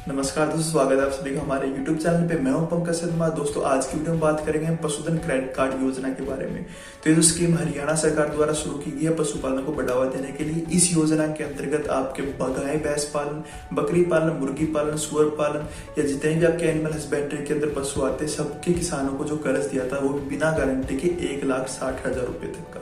नमस्कार दोस्तों, स्वागत है आप सभी का हमारे YouTube चैनल पे। मैं हूं पंकज शर्मा। दोस्तों आज की वीडियो में बात करेंगे हम पशुधन क्रेडिट कार्ड योजना के बारे में। तो ये जो स्कीम हरियाणा सरकार द्वारा शुरू की गई है पशुपालन को बढ़ावा देने के लिए। इस योजना के अंतर्गत आपके गाय भैंस पालन, बकरी पालन, मुर्गी पालन, सुअर पालन या जितने भी आपके एनिमल हस्बेंड्री के अंदर पशु आते हैं, सबके किसानों को जो कर्ज दिया था वो बिना गारंटी के 1,60,000 रुपए तक का।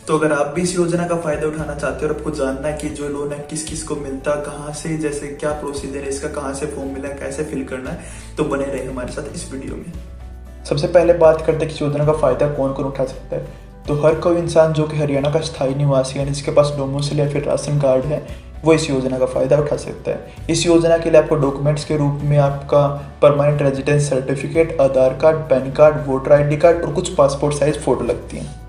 तो अगर आप भी इस योजना का फायदा उठाना चाहते हो और आपको जानना है कि जो लोन है किस किस को मिलता, कहाँ से, जैसे क्या प्रोसीजर है इसका, कहाँ से फॉर्म मिला है, कैसे फिल करना है, तो बने रहे हमारे साथ इस वीडियो में। सबसे पहले बात करते हैं कि योजना का फायदा कौन कौन उठा सकता है। तो हर कोई इंसान जो कि हरियाणा का स्थायी निवासी है, जिसके पास डोमिसाइल या फिर राशन कार्ड है, वो इस योजना का फायदा उठा सकता है। इस योजना के लिए आपको डॉक्यूमेंट्स के रूप में आपका permanent residence certificate, Aadhaar card, PAN card, voter ID card और कुछ पासपोर्ट साइज फोटो लगती हैं।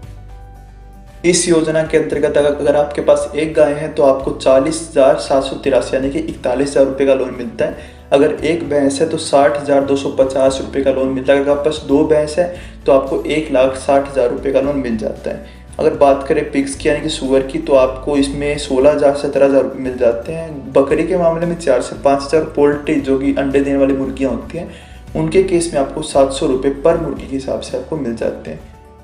इस योजना के अंतर्गत अगर आपके पास एक गाय है तो आपको 40,783 यानी कि 41,000 रुपये का लोन मिलता है। अगर एक भैंस है तो 60,250 रुपये का लोन मिलता है। अगर आपके पास 2 भैंस है तो आपको 1,60,000 रुपये का लोन मिल जाता है। अगर बात करें पिग्स की यानी कि सुअर की, तो आपको इसमें 16,000 से 17,000 मिल जाते हैं। बकरी के मामले में 4 से 5,000। पोल्ट्री जो कि अंडे देने वाली मुर्गियाँ होती हैं, उनके केस में आपको 700 रुपये पर मुर्गी के हिसाब से आपको मिल जाते हैं।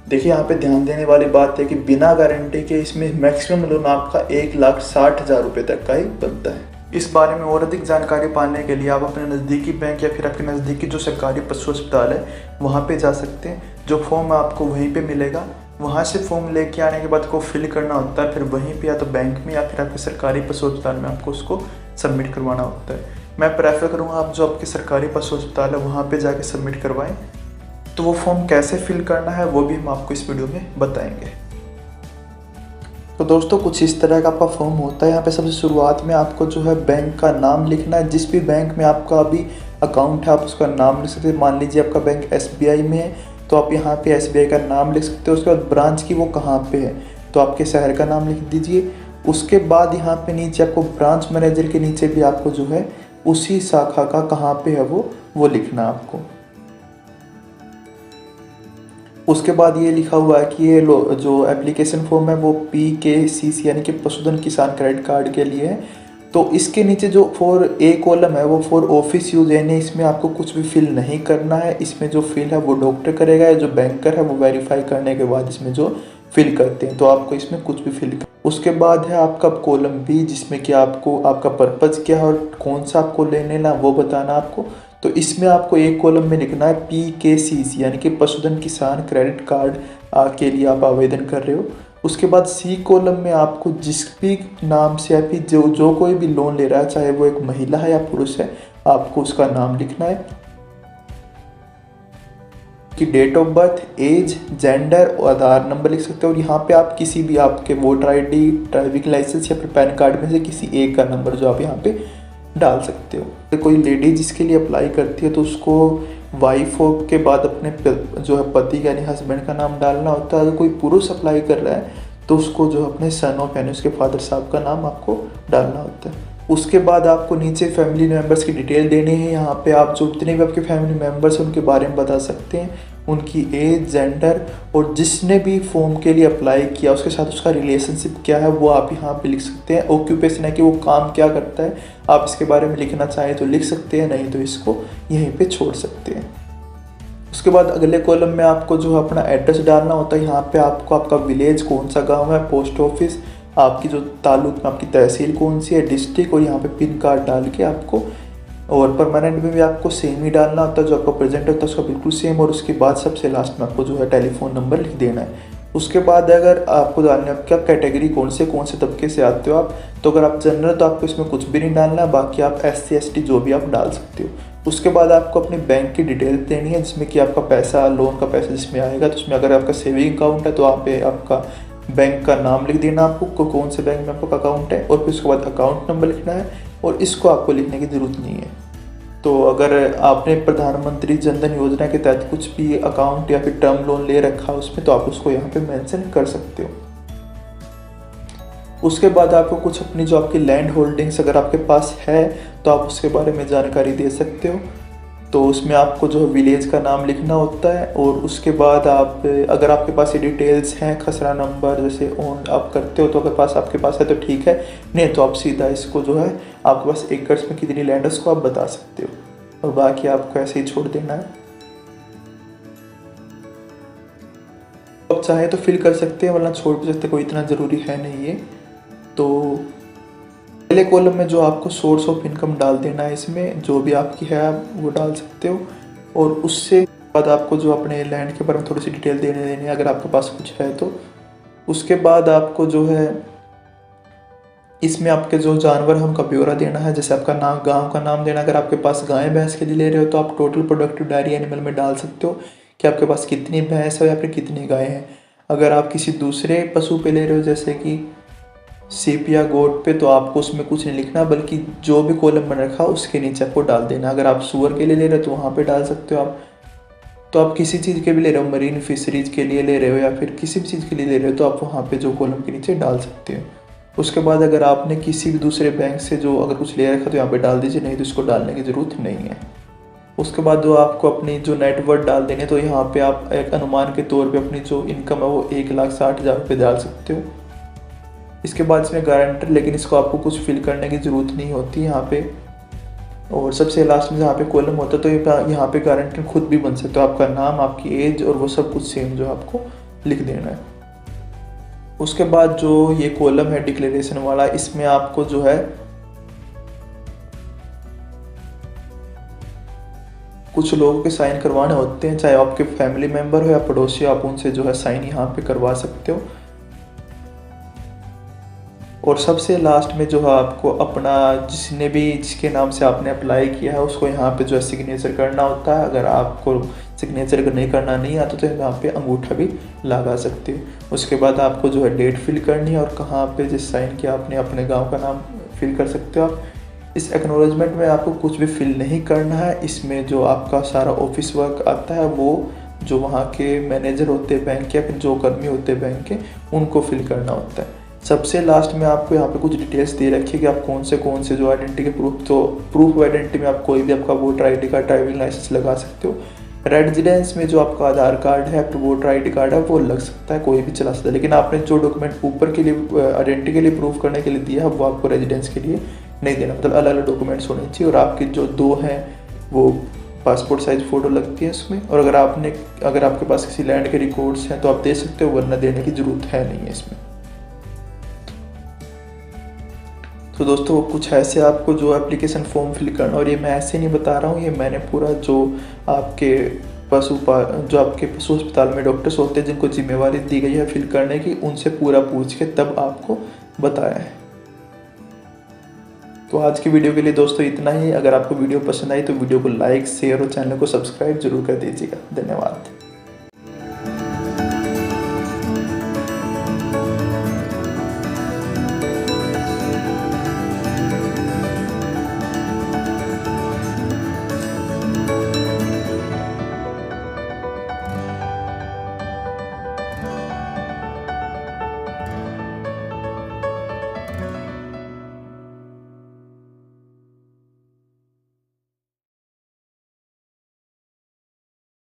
देखिए यहाँ पे ध्यान देने वाली बात है कि बिना गारंटी के इसमें मैक्सिमम लोन आपका 1,60,000 रुपये तक का ही बनता है। इस बारे में और अधिक जानकारी पाने के लिए आप अपने नज़दीकी बैंक या फिर आपके नज़दीकी जो सरकारी पशु अस्पताल है वहाँ पे जा सकते हैं। जो फॉर्म आपको वहीं पे मिलेगा, वहाँ से फॉर्म लेके आने के बाद को फिल करना होता है। फिर वहीं पे या तो बैंक में या फिर आपके सरकारी पशु अस्पताल में आपको उसको सबमिट करवाना होता है। मैं प्रेफर करूँगा आप जो आपके सरकारी पशु अस्पताल है वहाँ पर जाके सबमिट करवाएँ। तो वो फॉर्म कैसे फिल करना है वो भी हम आपको इस वीडियो में बताएंगे। तो दोस्तों कुछ इस तरह का आपका फॉर्म होता है। यहाँ पे सबसे शुरुआत में आपको जो है बैंक का नाम लिखना है। जिस भी बैंक में आपका अभी अकाउंट है आप उसका नाम लिख सकते हैं। मान लीजिए आपका बैंक SBI में है तो आप यहाँ पे SBI का नाम लिख सकते हो। उसके बाद ब्रांच की वो कहाँ पे है तो आपके शहर का नाम लिख दीजिए। उसके बाद यहाँ पे नीचे आपको ब्रांच मैनेजर के नीचे भी आपको जो है उसी शाखा का कहाँ पे है वो लिखना आपको। उसके बाद ये लिखा हुआ है कि ये जो एप्लीकेशन फॉर्म है वो PKCC यानी कि पशुधन किसान क्रेडिट कार्ड के लिए है। तो इसके नीचे जो फॉर A कॉलम है वो फॉर ऑफिस यूज यानी इसमें आपको कुछ भी फिल नहीं करना है। इसमें जो फिल है वो डॉक्टर करेगा या जो बैंकर है वो वेरीफाई करने के बाद इसमें जो फिल करते हैं, तो आपको इसमें कुछ भी फिल। उसके बाद है आपका कॉलम B जिसमें कि आपको आपका पर्पज़ क्या है और कौन सा आपको लेने ना वो बताना आपको। तो इसमें आपको एक कॉलम में लिखना है PKCC यानी कि पशुधन किसान क्रेडिट कार्ड के लिए आप आवेदन कर रहे हो। उसके बाद C कॉलम में आपको जिस भी नाम से या फिर जो कोई भी लोन ले रहा है, चाहे वो एक महिला है या पुरुष है, आपको उसका नाम लिखना है कि date of birth, age, gender और आधार नंबर लिख सकते हो। और यहाँ पे आप किसी भी आपके वोटर ID, ड्राइविंग लाइसेंस या फिर पैन कार्ड में से किसी एक का नंबर जो आप यहाँ पे डाल सकते हो। तो कोई लेडी जिसके लिए अप्लाई करती है तो उसको वाइफ के बाद अपने जो है पति यानी हस्बैंड का नाम डालना होता है। अगर कोई पुरुष अप्लाई कर रहा है तो उसको जो अपने सन ऑफ यानी उसके फादर साहब का नाम आपको डालना होता है। उसके बाद आपको नीचे फैमिली मेम्बर्स की डिटेल देनी है। यहाँ पे आप जो जितने भी आपके फैमिली मेम्बर्स हैं उनके बारे में बता सकते हैं, उनकी एज, जेंडर और जिसने भी फॉर्म के लिए अप्लाई किया उसके साथ उसका रिलेशनशिप क्या है वो आप यहाँ पे लिख सकते हैं। ऑक्यूपेशन है कि वो काम क्या करता है, आप इसके बारे में लिखना चाहें तो लिख सकते हैं, नहीं तो इसको यहीं पे छोड़ सकते हैं। उसके बाद अगले कॉलम में आपको जो अपना एड्रेस डालना होता है। यहाँ पे आपको आपका विलेज कौन सा गाँव है, पोस्ट ऑफिस, आपकी जो ताल्लुक में आपकी तहसील कौन सी है, डिस्ट्रिक्ट और यहाँ पे पिन कार्ड डाल के आपको, और परमानेंट में भी आपको सेम ही डालना होता है। जो आपका प्रेजेंट होता है उसका बिल्कुल सेम। और उसके बाद सबसे लास्ट में आपको जो है टेलीफोन नंबर लिख देना है। उसके बाद अगर आपको डालना है क्या कैटेगरी कौन से तबके से आते हो आप, तो अगर आप जनरल तो आपको इसमें कुछ भी नहीं डालना है, बाकी आप SC ST जो भी आप डाल सकते हो। उसके बाद आपको अपने बैंक की डिटेल देनी है जिसमें कि आपका पैसा, लोन का पैसा जिसमें आएगा, तो उसमें अगर आपका सेविंग अकाउंट है तो आप पे आपका बैंक का नाम लिख देना आपको कौन से बैंक में आपका अकाउंट है, और फिर उसके बाद अकाउंट नंबर लिखना है और इसको आपको लिखने की ज़रूरत नहीं है। तो अगर आपने प्रधानमंत्री जनधन योजना के तहत कुछ भी अकाउंट या फिर टर्म लोन ले रखा है उसमें, तो आप उसको यहाँ पे मेंशन कर सकते हो। उसके बाद आपको कुछ अपनी जो आपकी लैंड होल्डिंग्स अगर आपके पास है तो आप उसके बारे में जानकारी दे सकते हो। तो उसमें आपको जो है विलेज का नाम लिखना होता है, और उसके बाद आप अगर आपके पास ये डिटेल्स हैं, खसरा नंबर जैसे ओन आप करते हो तो अगर आपके पास है तो ठीक है, नहीं तो आप सीधा इसको जो है आपके पास एकर्स में कितनी लैंड है उसको आप बता सकते हो, और बाकी आपको ऐसे ही छोड़ देना है। आप चाहे तो फिल कर सकते हैं वरना छोड़ भी सकते, कोई इतना ज़रूरी है नहीं ये। तो पहले कॉलम में जो आपको सोर्स ऑफ इनकम डाल देना है, इसमें जो भी आपकी है आप वो डाल सकते हो, और उससे बाद आपको जो अपने लैंड के बारे में थोड़ी सी डिटेल देनी है अगर आपके पास कुछ है तो। उसके बाद आपको जो है इसमें आपके जो जानवर हैं उनका ब्यौरा देना है, जैसे आपका नाम, गांव का नाम देना। अगर आपके पास गाय भैंस के लिए ले रहे हो तो आप टोटल प्रोडक्टिव डायरी एनिमल में डाल सकते हो कि आपके पास कितनी भैंस है या फिर कितनी गाय हैं। अगर आप किसी दूसरे पशु पे ले रहे हो जैसे कि सीप या गोट पे, तो आपको उसमें कुछ नहीं लिखना, बल्कि जो भी कॉलम बन रखा उसके नीचे आपको डाल देना। अगर आप सुअर के लिए ले रहे हो तो वहाँ पे डाल सकते हो आप। तो आप किसी चीज़ के भी ले रहे हो, मरीन फिशरीज के लिए ले रहे हो या फिर किसी भी चीज़ के लिए ले रहे हो, तो आप वहाँ पे जो कॉलम के नीचे डाल सकते हो। उसके बाद अगर आपने किसी भी दूसरे बैंक से जो अगर कुछ ले रखा तो यहाँ पे डाल दीजिए, नहीं तो इसको डालने की ज़रूरत नहीं है। उसके बाद जो आपको अपनी जो नेटवर्थ डाल देने, तो यहाँ पे आप एक अनुमान के तौर पे अपनी जो इनकम है वो 1,60,000 रुपये डाल सकते हो। इसके बाद इसमें गारंटर, लेकिन इसको आपको कुछ फिल करने की ज़रूरत नहीं होती यहाँ पे। और सबसे लास्ट में जहाँ पे कॉलम होता है तो यहाँ पे गारंटर खुद भी बन सकते हो, आपका नाम, आपकी एज और वो सब कुछ सेम जो आपको लिख देना है। उसके बाद जो ये कॉलम है डिक्लेरेशन वाला, इसमें आपको जो है कुछ लोगों के साइन करवाने होते हैं, चाहे आपके फैमिली मेम्बर हो या पड़ोसी, आप उनसे जो है साइन यहाँ पे करवा सकते हो। और सबसे लास्ट में जो है आपको अपना जिसने भी जिसके नाम से आपने अप्लाई किया है उसको यहाँ पे जो है सिग्नेचर करना होता है। अगर आपको सिग्नेचर नहीं करना नहीं आता तो यहाँ पे अंगूठा भी लगा सकते हो। उसके बाद आपको जो है डेट फिल करनी है और कहाँ पे जिस साइन किया आपने अपने गांव का नाम फिल कर सकते हो आप। इस एक्नॉलेजमेंट में आपको कुछ भी फिल नहीं करना है। इसमें जो आपका सारा ऑफिस वर्क आता है वो जो वहाँ के मैनेजर होते हैं बैंक के या फिर जो कर्मी होते हैं बैंक के उनको फिल करना होता है। सबसे लास्ट में आपको यहाँ पे कुछ डिटेल्स दे रखी है कि आप कौन से जो आइडेंटिटी के प्रूफ, तो प्रूफ ऑफ आइडेंटिटी में आप कोई भी आपका voter ID card, driving licence लगा सकते हो। रेजिडेंस में जो आपका आधार कार्ड है, फिर वोटर आईडी कार्ड है वो लग सकता है, कोई भी चला सकता है। लेकिन आपने जो डॉक्यूमेंट ऊपर के लिए आइडेंटिटी के लिए प्रूफ करने के लिए दिया है वो आपको रेजिडेंस के लिए नहीं देना, मतलब अलग अलग डॉक्यूमेंट्स होने चाहिए। और आपकी जो 2 हैं वो पासपोर्ट साइज फ़ोटो लगती है इसमें। और अगर आपके पास किसी लैंड के रिकॉर्ड्स हैं तो आप दे सकते हो, वरना देने की ज़रूरत है नहीं है इसमें। तो दोस्तों कुछ ऐसे आपको जो एप्लीकेशन फॉर्म फिल करना, और ये मैं ऐसे नहीं बता रहा हूँ, ये मैंने पूरा जो आपके पशु अस्पताल में डॉक्टर्स होते हैं जिनको जिम्मेवारी दी गई है फिल करने की, उनसे पूरा पूछ के तब आपको बताया है। तो आज की वीडियो के लिए दोस्तों इतना ही। अगर आपको वीडियो पसंद आई तो वीडियो को लाइक, शेयर और चैनल को सब्सक्राइब जरूर कर दीजिएगा। धन्यवाद।